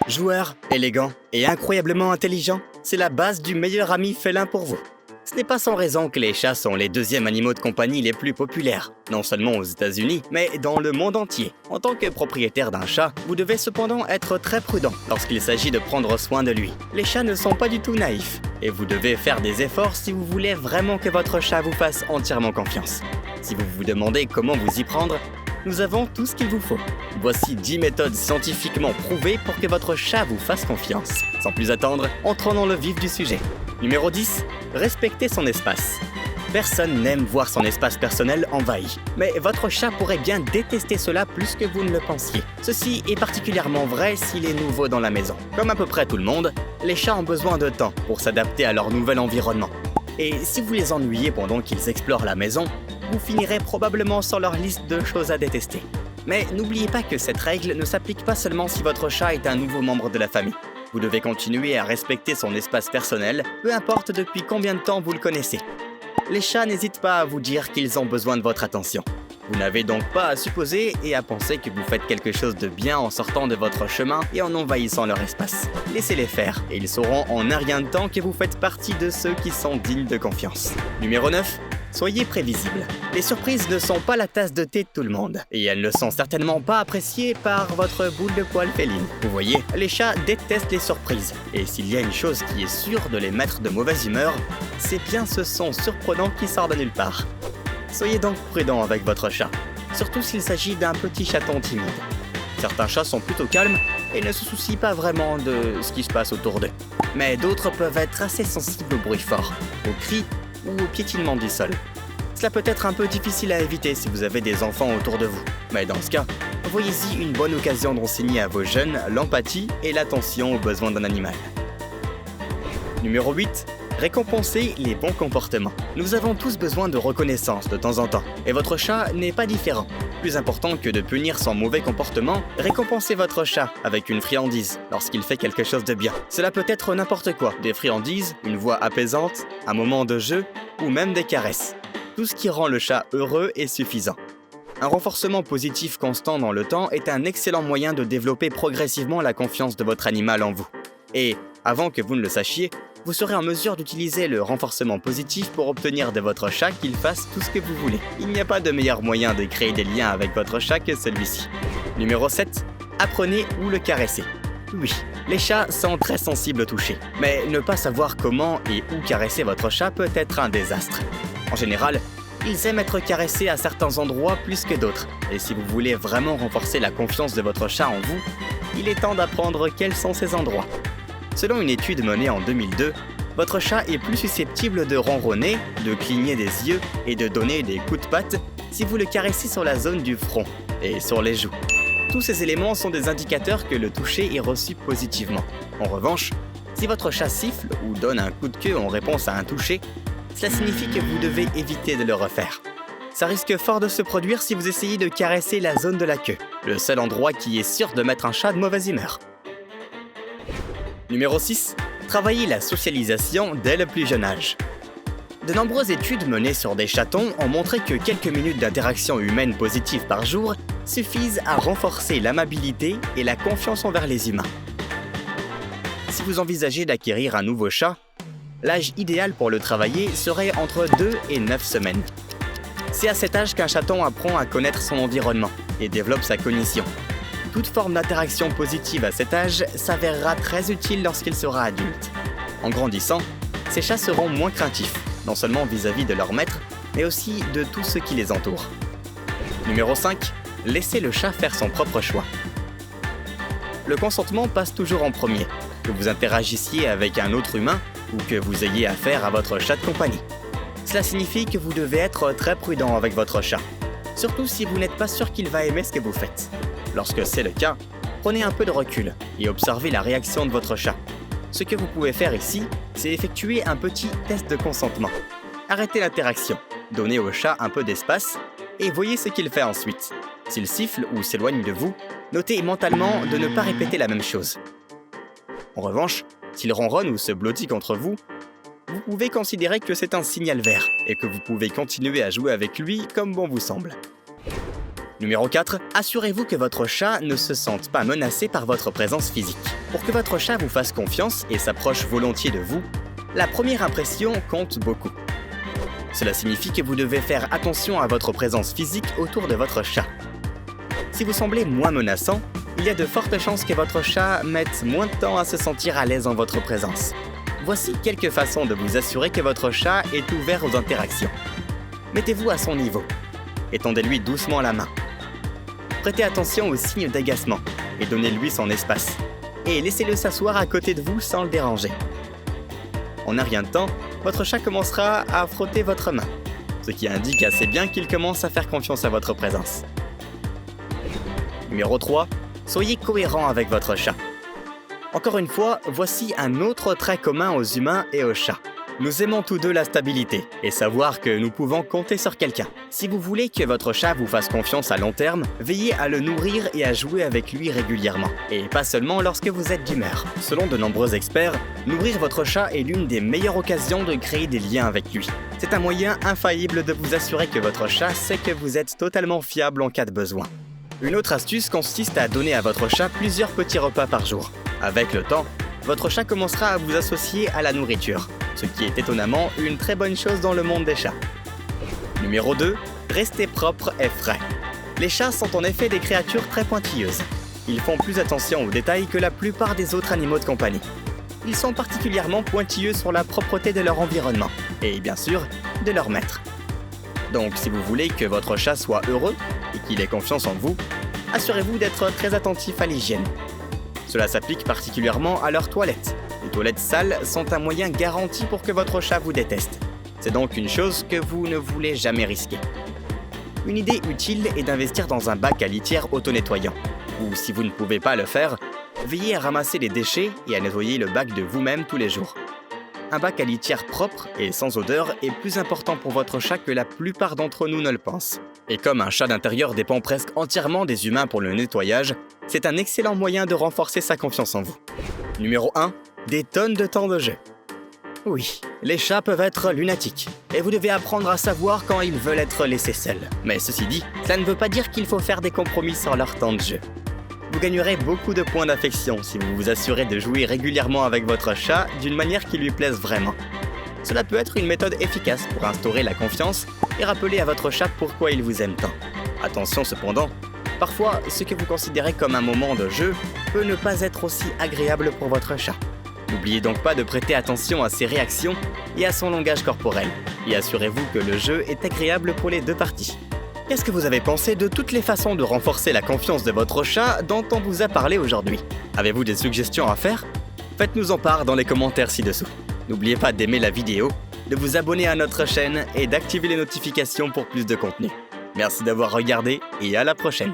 Joueur, élégant et incroyablement intelligent, c'est la base du meilleur ami félin pour vous. Ce n'est pas sans raison que les chats sont les deuxièmes animaux de compagnie les plus populaires, non seulement aux États-Unis, mais dans le monde entier. En tant que propriétaire d'un chat, vous devez cependant être très prudent lorsqu'il s'agit de prendre soin de lui. Les chats ne sont pas du tout naïfs, et vous devez faire des efforts si vous voulez vraiment que votre chat vous fasse entièrement confiance. Si vous vous demandez comment vous y prendre, nous avons tout ce qu'il vous faut. Voici 10 méthodes scientifiquement prouvées pour que votre chat vous fasse confiance. Sans plus attendre, entrons dans le vif du sujet. Numéro 10. Respectez son espace. Personne n'aime voir son espace personnel envahi. Mais votre chat pourrait bien détester cela plus que vous ne le pensiez. Ceci est particulièrement vrai s'il est nouveau dans la maison. Comme à peu près tout le monde, les chats ont besoin de temps pour s'adapter à leur nouvel environnement. Et si vous les ennuyez pendant qu'ils explorent la maison, vous finirez probablement sur leur liste de choses à détester. Mais n'oubliez pas que cette règle ne s'applique pas seulement si votre chat est un nouveau membre de la famille. Vous devez continuer à respecter son espace personnel, peu importe depuis combien de temps vous le connaissez. Les chats n'hésitent pas à vous dire qu'ils ont besoin de votre attention. Vous n'avez donc pas à supposer et à penser que vous faites quelque chose de bien en sortant de votre chemin et en envahissant leur espace. Laissez-les faire et ils sauront en un rien de temps que vous faites partie de ceux qui sont dignes de confiance. Numéro 9. Soyez prévisible. Les surprises ne sont pas la tasse de thé de tout le monde, et elles ne sont certainement pas appréciées par votre boule de poil féline. Vous voyez, les chats détestent les surprises, et s'il y a une chose qui est sûre de les mettre de mauvaise humeur, c'est bien ce son surprenant qui sort de nulle part. Soyez donc prudent avec votre chat, surtout s'il s'agit d'un petit chaton timide. Certains chats sont plutôt calmes et ne se soucient pas vraiment de ce qui se passe autour d'eux. Mais d'autres peuvent être assez sensibles aux bruits forts, aux cris ou au piétinement du sol. Cela peut être un peu difficile à éviter si vous avez des enfants autour de vous. Mais dans ce cas, voyez-y une bonne occasion d'enseigner à vos jeunes l'empathie et l'attention aux besoins d'un animal. Numéro 8. Récompensez les bons comportements. Nous avons tous besoin de reconnaissance de temps en temps, et votre chat n'est pas différent. Plus important que de punir son mauvais comportement, récompensez votre chat avec une friandise lorsqu'il fait quelque chose de bien. Cela peut être n'importe quoi, des friandises, une voix apaisante, un moment de jeu, ou même des caresses. Tout ce qui rend le chat heureux est suffisant. Un renforcement positif constant dans le temps est un excellent moyen de développer progressivement la confiance de votre animal en vous. Et, avant que vous ne le sachiez, vous serez en mesure d'utiliser le renforcement positif pour obtenir de votre chat qu'il fasse tout ce que vous voulez. Il n'y a pas de meilleur moyen de créer des liens avec votre chat que celui-ci. Numéro 7. Apprenez où le caresser. Oui, les chats sont très sensibles au toucher, mais ne pas savoir comment et où caresser votre chat peut être un désastre. En général, ils aiment être caressés à certains endroits plus que d'autres, et si vous voulez vraiment renforcer la confiance de votre chat en vous, il est temps d'apprendre quels sont ces endroits. Selon une étude menée en 2002, votre chat est plus susceptible de ronronner, de cligner des yeux et de donner des coups de patte si vous le caressez sur la zone du front et sur les joues. Tous ces éléments sont des indicateurs que le toucher est reçu positivement. En revanche, si votre chat siffle ou donne un coup de queue en réponse à un toucher, cela signifie que vous devez éviter de le refaire. Ça risque fort de se produire si vous essayez de caresser la zone de la queue, le seul endroit qui est sûr de mettre un chat de mauvaise humeur. Numéro 6. Travaillez la socialisation dès le plus jeune âge. De nombreuses études menées sur des chatons ont montré que quelques minutes d'interaction humaine positive par jour suffisent à renforcer l'amabilité et la confiance envers les humains. Si vous envisagez d'acquérir un nouveau chat, l'âge idéal pour le travailler serait entre 2 et 9 semaines. C'est à cet âge qu'un chaton apprend à connaître son environnement et développe sa cognition. Toute forme d'interaction positive à cet âge s'avérera très utile lorsqu'il sera adulte. En grandissant, ces chats seront moins craintifs, non seulement vis-à-vis de leur maître, mais aussi de tout ce qui les entoure. Numéro 5. Laissez le chat faire son propre choix. Le consentement passe toujours en premier, que vous interagissiez avec un autre humain ou que vous ayez affaire à votre chat de compagnie. Cela signifie que vous devez être très prudent avec votre chat, surtout si vous n'êtes pas sûr qu'il va aimer ce que vous faites. Lorsque c'est le cas, prenez un peu de recul et observez la réaction de votre chat. Ce que vous pouvez faire ici, c'est effectuer un petit test de consentement. Arrêtez l'interaction, donnez au chat un peu d'espace et voyez ce qu'il fait ensuite. S'il siffle ou s'éloigne de vous, notez mentalement de ne pas répéter la même chose. En revanche, s'il ronronne ou se blottit contre vous, vous pouvez considérer que c'est un signal vert et que vous pouvez continuer à jouer avec lui comme bon vous semble. Numéro 4. Assurez-vous que votre chat ne se sente pas menacé par votre présence physique. Pour que votre chat vous fasse confiance et s'approche volontiers de vous, la première impression compte beaucoup. Cela signifie que vous devez faire attention à votre présence physique autour de votre chat. Si vous semblez moins menaçant, il y a de fortes chances que votre chat mette moins de temps à se sentir à l'aise en votre présence. Voici quelques façons de vous assurer que votre chat est ouvert aux interactions. Mettez-vous à son niveau. Étendez-lui doucement la main. Prêtez attention aux signes d'agacement et donnez-lui son espace. Et laissez-le s'asseoir à côté de vous sans le déranger. En un rien de temps, votre chat commencera à frotter votre main, ce qui indique assez bien qu'il commence à faire confiance à votre présence. Numéro 3. Soyez cohérent avec votre chat. Encore une fois, voici un autre trait commun aux humains et aux chats. Nous aimons tous deux la stabilité et savoir que nous pouvons compter sur quelqu'un. Si vous voulez que votre chat vous fasse confiance à long terme, veillez à le nourrir et à jouer avec lui régulièrement, et pas seulement lorsque vous êtes d'humeur. Selon de nombreux experts, nourrir votre chat est l'une des meilleures occasions de créer des liens avec lui. C'est un moyen infaillible de vous assurer que votre chat sait que vous êtes totalement fiable en cas de besoin. Une autre astuce consiste à donner à votre chat plusieurs petits repas par jour. Avec le temps, votre chat commencera à vous associer à la nourriture, ce qui est étonnamment une très bonne chose dans le monde des chats. Numéro 2. Restez propre et frais. Les chats sont en effet des créatures très pointilleuses. Ils font plus attention aux détails que la plupart des autres animaux de compagnie. Ils sont particulièrement pointilleux sur la propreté de leur environnement, et bien sûr, de leur maître. Donc si vous voulez que votre chat soit heureux et qu'il ait confiance en vous, assurez-vous d'être très attentif à l'hygiène. Cela s'applique particulièrement à leurs toilettes. Les toilettes sales sont un moyen garanti pour que votre chat vous déteste. C'est donc une chose que vous ne voulez jamais risquer. Une idée utile est d'investir dans un bac à litière auto-nettoyant. Ou si vous ne pouvez pas le faire, veillez à ramasser les déchets et à nettoyer le bac de vous-même tous les jours. Un bac à litière propre et sans odeur est plus important pour votre chat que la plupart d'entre nous ne le pensent. Et comme un chat d'intérieur dépend presque entièrement des humains pour le nettoyage, c'est un excellent moyen de renforcer sa confiance en vous. Numéro 1. Des tonnes de temps de jeu. Oui, les chats peuvent être lunatiques, et vous devez apprendre à savoir quand ils veulent être laissés seuls. Mais ceci dit, ça ne veut pas dire qu'il faut faire des compromis sur leur temps de jeu. Vous gagnerez beaucoup de points d'affection si vous vous assurez de jouer régulièrement avec votre chat d'une manière qui lui plaise vraiment. Cela peut être une méthode efficace pour instaurer la confiance et rappeler à votre chat pourquoi il vous aime tant. Attention cependant, parfois ce que vous considérez comme un moment de jeu peut ne pas être aussi agréable pour votre chat. N'oubliez donc pas de prêter attention à ses réactions et à son langage corporel, et assurez-vous que le jeu est agréable pour les deux parties. Qu'est-ce que vous avez pensé de toutes les façons de renforcer la confiance de votre chat dont on vous a parlé aujourd'hui? Avez-vous des suggestions à faire? Faites-nous en part dans les commentaires ci-dessous. N'oubliez pas d'aimer la vidéo, de vous abonner à notre chaîne et d'activer les notifications pour plus de contenu. Merci d'avoir regardé et à la prochaine.